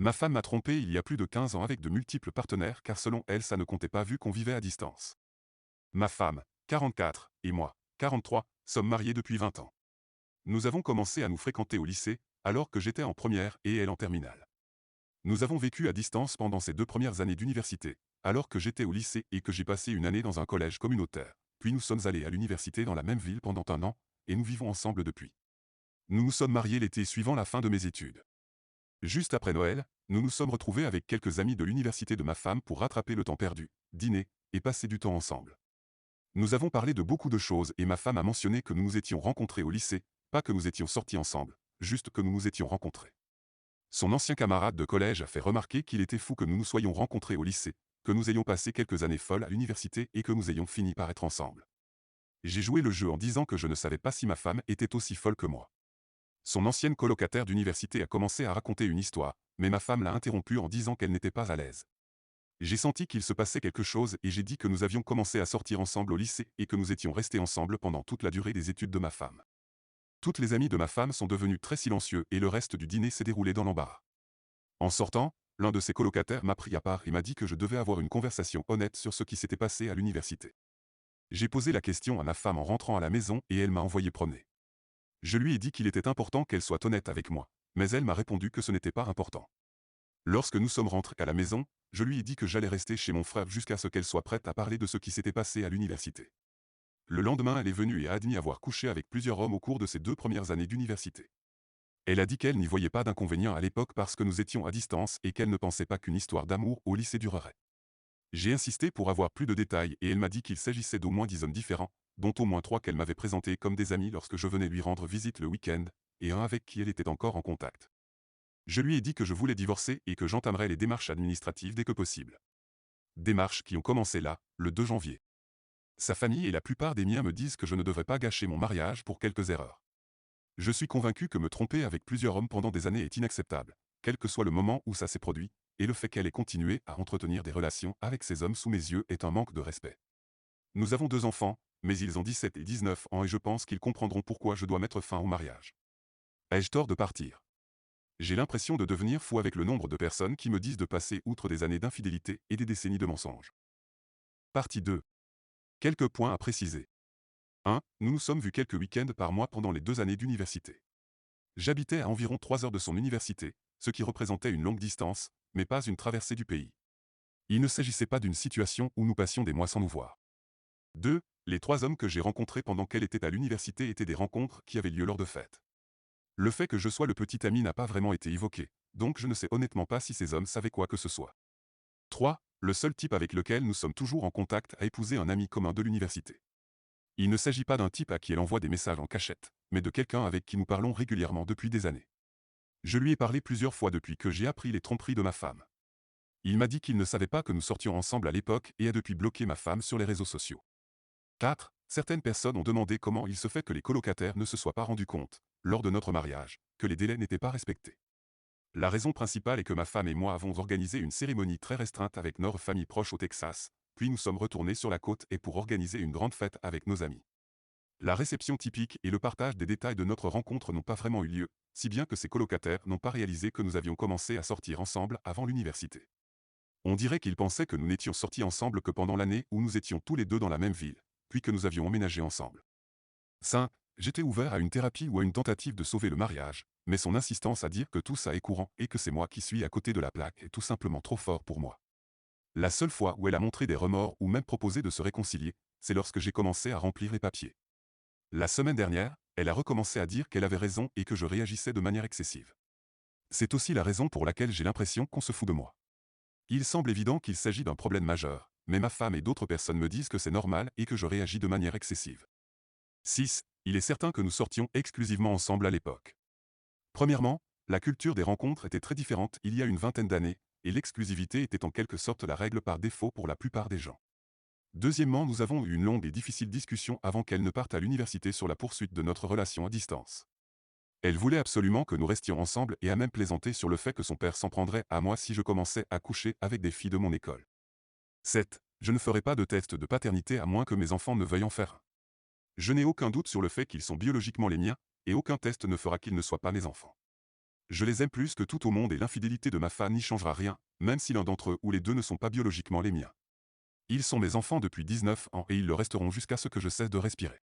Ma femme m'a trompé il y a plus de 15 ans avec de multiples partenaires car selon elle ça ne comptait pas vu qu'on vivait à distance. Ma femme, 44, et moi, 43, sommes mariés depuis 20 ans. Nous avons commencé à nous fréquenter au lycée, alors que j'étais en première et elle en terminale. Nous avons vécu à distance pendant ces 2 premières années d'université, alors que j'étais au lycée et que j'ai passé une année dans un collège communautaire. Puis nous sommes allés à l'université dans la même ville pendant un an, et nous vivons ensemble depuis. Nous nous sommes mariés l'été suivant la fin de mes études. Juste après Noël, nous nous sommes retrouvés avec quelques amis de l'université de ma femme pour rattraper le temps perdu, dîner, et passer du temps ensemble. Nous avons parlé de beaucoup de choses et ma femme a mentionné que nous nous étions rencontrés au lycée, pas que nous étions sortis ensemble, juste que nous nous étions rencontrés. Son ancien camarade de collège a fait remarquer qu'il était fou que nous nous soyons rencontrés au lycée, que nous ayons passé quelques années folles à l'université et que nous ayons fini par être ensemble. J'ai joué le jeu en disant que je ne savais pas si ma femme était aussi folle que moi. Son ancienne colocataire d'université a commencé à raconter une histoire, mais ma femme l'a interrompue en disant qu'elle n'était pas à l'aise. J'ai senti qu'il se passait quelque chose et j'ai dit que nous avions commencé à sortir ensemble au lycée et que nous étions restés ensemble pendant toute la durée des études de ma femme. Toutes les amies de ma femme sont devenues très silencieux et le reste du dîner s'est déroulé dans l'embarras. En sortant, l'un de ses colocataires m'a pris à part et m'a dit que je devais avoir une conversation honnête sur ce qui s'était passé à l'université. J'ai posé la question à ma femme en rentrant à la maison et elle m'a envoyé promener. Je lui ai dit qu'il était important qu'elle soit honnête avec moi, mais elle m'a répondu que ce n'était pas important. Lorsque nous sommes rentrés à la maison, je lui ai dit que j'allais rester chez mon frère jusqu'à ce qu'elle soit prête à parler de ce qui s'était passé à l'université. Le lendemain, elle est venue et a admis avoir couché avec plusieurs hommes au cours de ses 2 premières années d'université. Elle a dit qu'elle n'y voyait pas d'inconvénient à l'époque parce que nous étions à distance et qu'elle ne pensait pas qu'une histoire d'amour au lycée durerait. J'ai insisté pour avoir plus de détails et elle m'a dit qu'il s'agissait d'au moins 10 hommes différents, dont au moins 3 qu'elle m'avait présentés comme des amis lorsque je venais lui rendre visite le week-end, et un avec qui elle était encore en contact. Je lui ai dit que je voulais divorcer et que j'entamerais les démarches administratives dès que possible. Démarches qui ont commencé là, le 2 janvier. Sa famille et la plupart des miens me disent que je ne devrais pas gâcher mon mariage pour quelques erreurs. Je suis convaincu que me tromper avec plusieurs hommes pendant des années est inacceptable, quel que soit le moment où ça s'est produit, et le fait qu'elle ait continué à entretenir des relations avec ces hommes sous mes yeux est un manque de respect. Nous avons 2 enfants, mais ils ont 17 et 19 ans et je pense qu'ils comprendront pourquoi je dois mettre fin au mariage. Ai-je tort de partir? J'ai l'impression de devenir fou avec le nombre de personnes qui me disent de passer outre des années d'infidélité et des décennies de mensonges. Partie 2. Quelques points à préciser. 1. Nous nous sommes vus quelques week-ends par mois pendant les 2 années d'université. J'habitais à environ 3 heures de son université, ce qui représentait une longue distance, mais pas une traversée du pays. Il ne s'agissait pas d'une situation où nous passions des mois sans nous voir. 2. Les 3 hommes que j'ai rencontrés pendant qu'elle était à l'université étaient des rencontres qui avaient lieu lors de fêtes. Le fait que je sois le petit ami n'a pas vraiment été évoqué, donc je ne sais honnêtement pas si ces hommes savaient quoi que ce soit. 3. Le seul type avec lequel nous sommes toujours en contact a épousé un ami commun de l'université. Il ne s'agit pas d'un type à qui elle envoie des messages en cachette, mais de quelqu'un avec qui nous parlons régulièrement depuis des années. Je lui ai parlé plusieurs fois depuis que j'ai appris les tromperies de ma femme. Il m'a dit qu'il ne savait pas que nous sortions ensemble à l'époque et a depuis bloqué ma femme sur les réseaux sociaux. 4. Certaines personnes ont demandé comment il se fait que les colocataires ne se soient pas rendus compte, lors de notre mariage, que les délais n'étaient pas respectés. La raison principale est que ma femme et moi avons organisé une cérémonie très restreinte avec notre famille proche au Texas, puis nous sommes retournés sur la côte et pour organiser une grande fête avec nos amis. La réception typique et le partage des détails de notre rencontre n'ont pas vraiment eu lieu, si bien que ces colocataires n'ont pas réalisé que nous avions commencé à sortir ensemble avant l'université. On dirait qu'ils pensaient que nous n'étions sortis ensemble que pendant l'année où nous étions tous les deux dans la même ville, puis que nous avions emménagé ensemble. 5. J'étais ouvert à une thérapie ou à une tentative de sauver le mariage, mais son insistance à dire que tout ça est courant et que c'est moi qui suis à côté de la plaque est tout simplement trop fort pour moi. La seule fois où elle a montré des remords ou même proposé de se réconcilier, c'est lorsque j'ai commencé à remplir les papiers. La semaine dernière, elle a recommencé à dire qu'elle avait raison et que je réagissais de manière excessive. C'est aussi la raison pour laquelle j'ai l'impression qu'on se fout de moi. Il semble évident qu'il s'agit d'un problème majeur, mais ma femme et d'autres personnes me disent que c'est normal et que je réagis de manière excessive. 6. Il est certain que nous sortions exclusivement ensemble à l'époque. Premièrement, la culture des rencontres était très différente il y a une vingtaine d'années, et l'exclusivité était en quelque sorte la règle par défaut pour la plupart des gens. Deuxièmement, nous avons eu une longue et difficile discussion avant qu'elle ne parte à l'université sur la poursuite de notre relation à distance. Elle voulait absolument que nous restions ensemble et a même plaisanté sur le fait que son père s'en prendrait à moi si je commençais à coucher avec des filles de mon école. 7. Je ne ferai pas de test de paternité à moins que mes enfants ne veuillent en faire un. Je n'ai aucun doute sur le fait qu'ils sont biologiquement les miens, et aucun test ne fera qu'ils ne soient pas mes enfants. Je les aime plus que tout au monde et l'infidélité de ma femme n'y changera rien, même si l'un d'entre eux ou les deux ne sont pas biologiquement les miens. Ils sont mes enfants depuis 19 ans et ils le resteront jusqu'à ce que je cesse de respirer.